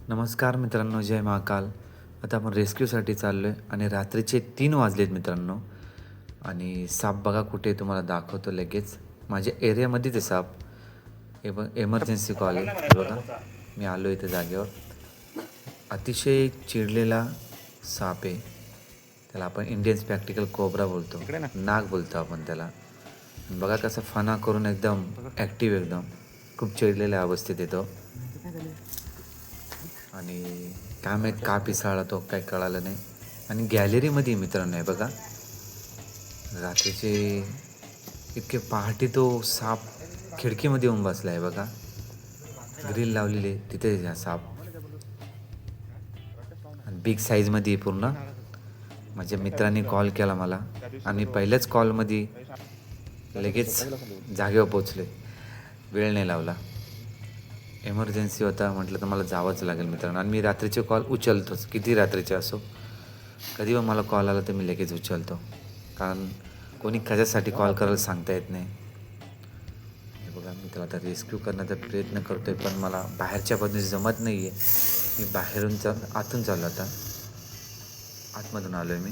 नमस्कार मित्रांनो, जय महाकाल. आता आपण रेस्क्यूसाठी चाललो आहे आणि रात्रीचे 3 वाजलेत मित्रांनो. आणि साप बघा कुठे आहे, तुम्हाला दाखवतो लगेच. माझ्या एरियामध्येच आहे साप. एमर्जन्सी कॉल आहे. हे बघा, मी आलो इथे जागेवर. अतिशय चिडलेला साप आहे. त्याला आपण इंडियन स्पॅक्टिकल कोब्रा बोलतो, नाग बोलतो आपण त्याला. आणि बघा कसं फना करून एकदम ॲक्टिव्ह, एकदम खूप चिडलेल्या अवस्थेत येतो. आणि काय माहीत का पिसाळला तो, काही कळालं नाही. आणि गॅलरीमध्ये मित्रांनो आहे बघा, रात्रीचे इतके पहाटे तो साप खिडकीमध्ये येऊन बसला आहे बघा. ग्रिल लावलेली आहे तिथे हा साप. आणि बिग साईजमध्ये पूर्ण. माझ्या मित्रांनी कॉल केला मला आणि पहिल्याच कॉलमध्ये लगेच जागेवर पोचले, वेळ नाही लावला. एमर्जन्सी होता म्हटलं तर मला जावंच लागेल मित्रांनो. आणि मी रात्रीचे कॉल उचलतोच, किती रात्रीचे असो. कधी पण मला कॉल आला तर मी लगेच उचलतो, कारण कोणी कशासाठी कॉल करायला सांगता येत नाही. हे बघा, मी त्याला आता रेस्क्यू करण्याचा प्रयत्न करतो आहे, पण मला बाहेरच्या बाजूने जमत नाही आहे. मी बाहेरून आतून चाललो, आता आतमधून आलो आहे मी.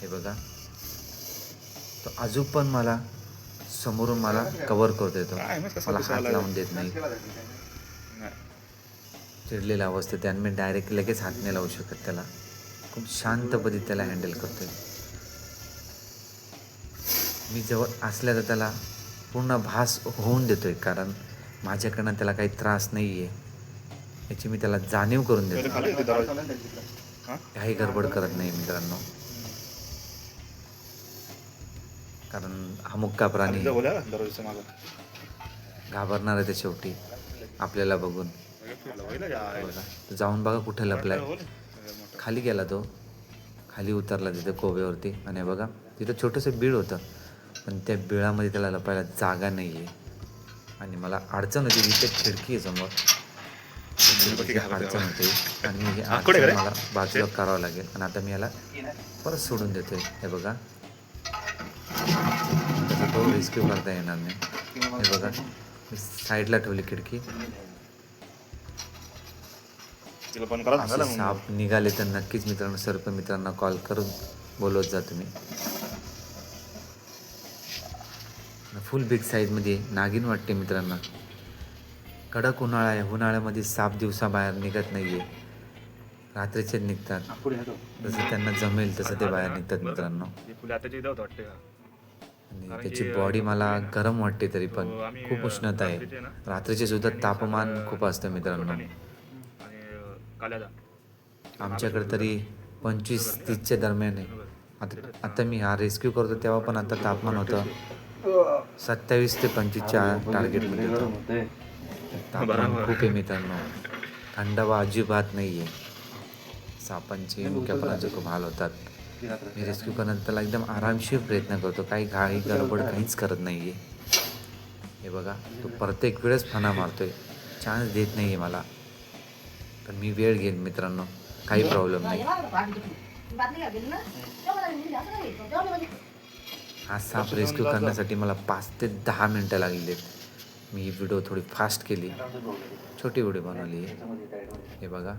हे बघा, तो अजून पण मला समोरून मला कव्हर करतो येतो, मला हात लावून देत नाही. चिडलेल्या अवस्थेत आणि मी डायरेक्ट लगेच हात नाही लावू शकत त्याला. खूप शांत पद्धतीने त्याला हँडल करतोय मी. जवळ असल्या तर त्याला पूर्ण भास होऊन देतोय, कारण माझ्याकडनं त्याला काही त्रास नाही आहे याची मी त्याला जाणीव करून देतो. काही गडबड करत नाही मित्रांनो, कारण हा मुक्का प्राणी घाबरणार आहे ते शेवटी आपल्याला बघून. बघा, जाऊन बघा कुठे लपलाय. खाली गेला तो, खाली उतरला तिथे कोब्यावरती. आणि बघा तिथं छोटंसं बीळ होतं, पण त्या बिळामध्ये त्याला लपायला जागा नाही आहे. आणि मला अडचण होती, इथे खिडकी आहे समोर, अडचण होती. आणि मी अडचण मला बाजूला करावं लागेल. आणि आता मी याला परत सोडून देतोय. हे बघा, त्याचा तो रेस्क्यू करता येणार नाही. हे बघा, मी साईडला ठेवली खिडकी. साप निघाले तर नक्कीच मित्रांनो, सर्प मित्रांना कॉल करून बोलवत जा तुम्ही. फुल बिग साईजमध्ये नागिन वाटते मित्रांनो. कडक उन्हाळा आहे, उन्हाळ्यामध्ये साप दिवसा बाहेर निघत नाही आहे, रात्रीचे निघतात. जसं त्यांना जमेल तसं ते बाहेर निघतात मित्रांनो. आणि त्याची बॉडी मला गरम वाटते, तरी पण खूप उष्णता आहे. रात्रीचे सुद्धा तापमान खूप असतं मित्रांनो. आमच्याकडे तरी 25-30च्या दरम्यान आहे. आता मी हा रेस्क्यू करतो तेव्हा पण आता तापमान होतं 27 ते 25च्या टार्गेटमध्ये होतं. तापमान खूप आहे मित्रांनो, थंडावा अजिबात नाही आहे. सापांचे मुक्यापणाचे खूप हाल होतात. मी रेस्क्यू करण्यात त्याला एकदम आरामशीर प्रयत्न करतो, काही घाई गडबड काहीच करत नाही आहे. हे बघा, तो प्रत्येक वेळेस फणा मारतोय, चान्स देत नाही आहे मला. पण मी वेळ घेईन मित्रांनो, काही प्रॉब्लेम नाही. हा साप रेस्क्यू करण्यासाठी मला 5 ते 10 मिनटं लागलेली आहेत. मी ही व्हिडिओ थोडी फास्ट केली, छोटी व्हिडिओ बनवली आहे. हे बघा,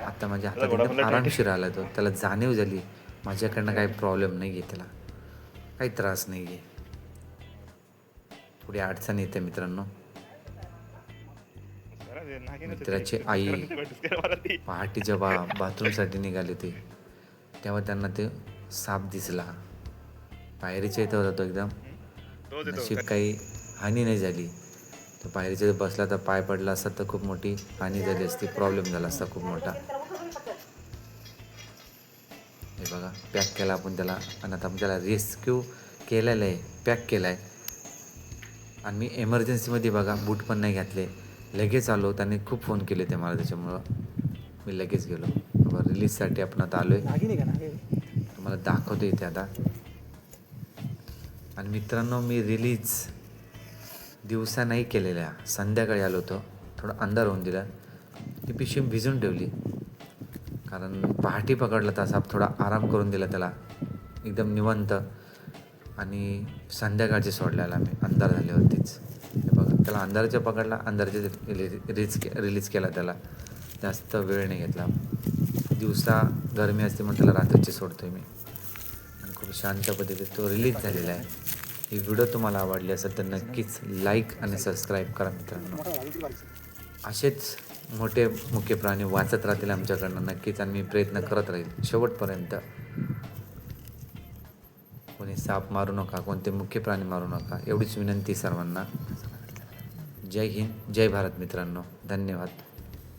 आता माझ्या हातात एकदम आरामशीर आला तो. त्याला जाणीव झाली माझ्याकडनं काही प्रॉब्लेम नाही आहे, त्याला काही त्रास नाही आहे. थोडी अडचण येते मित्रांनो. मित्राची आई पहाटे जेव्हा बाथरूमसाठी निघाली होती तेव्हा त्यांना ते साप दिसला. पायरीच्या इथं होता तो एकदम. नशीब काही हानी नाही झाली. तर पायरीच्या बसला तर पाय पडला असता तर खूप मोठी हानी झाली असती, प्रॉब्लेम झाला असता खूप मोठा. हे बघा, पॅक केला आपण त्याला. आणि आता आपण त्याला रेस्क्यू केलेलं आहे, पॅक केला आहे. आणि मी एमर्जन्सीमध्ये बघा बूट पण नाही घातले, लगेच आलो. त्यांनी खूप फोन केले ते मला, त्याच्यामुळं मी लगेच गेलो. बाबा रिलीजसाठी आपण आता आलो आहे, तुम्हाला दाखवतो इथे आता. आणि मित्रांनो, मी रिलीज दिवसा नाही केलेल्या, संध्याकाळी आलो होतो. थोडा अंधार होऊन दिला, ती पिशवी भिजून ठेवली, कारण पहाटे पकडला तर साप. थोडा आराम करून दिला त्याला एकदम निवांत. आणि संध्याकाळचे सोडल्याला मी अंधार झाल्यावरतीच. हे बघा, त्याला अंधाराच्या पकडला, अंधाराच्या रिलीज केला त्याला. जास्त वेळ नाही घेतला. दिवसा गरमी असते म्हणून त्याला रात्रीची सोडतो आहे मी. आणि खूप शांत पद्धतीने तो रिलीज झालेला आहे. ही व्हिडिओ तुम्हाला आवडली असेल तर नक्कीच लाईक आणि सबस्क्राईब करा मित्रांनो. असेच मोठे मुख्य प्राणी वाचत राहतील आमच्याकडनं नक्कीच, आणि मी प्रयत्न करत राहील शेवटपर्यंत. कोणी साप मारू नका, कोणते मुख्य प्राणी मारू नका, एवढीच विनंती सर्वांना. जय हिंद, जय भारत मित्रांनो. धन्यवाद.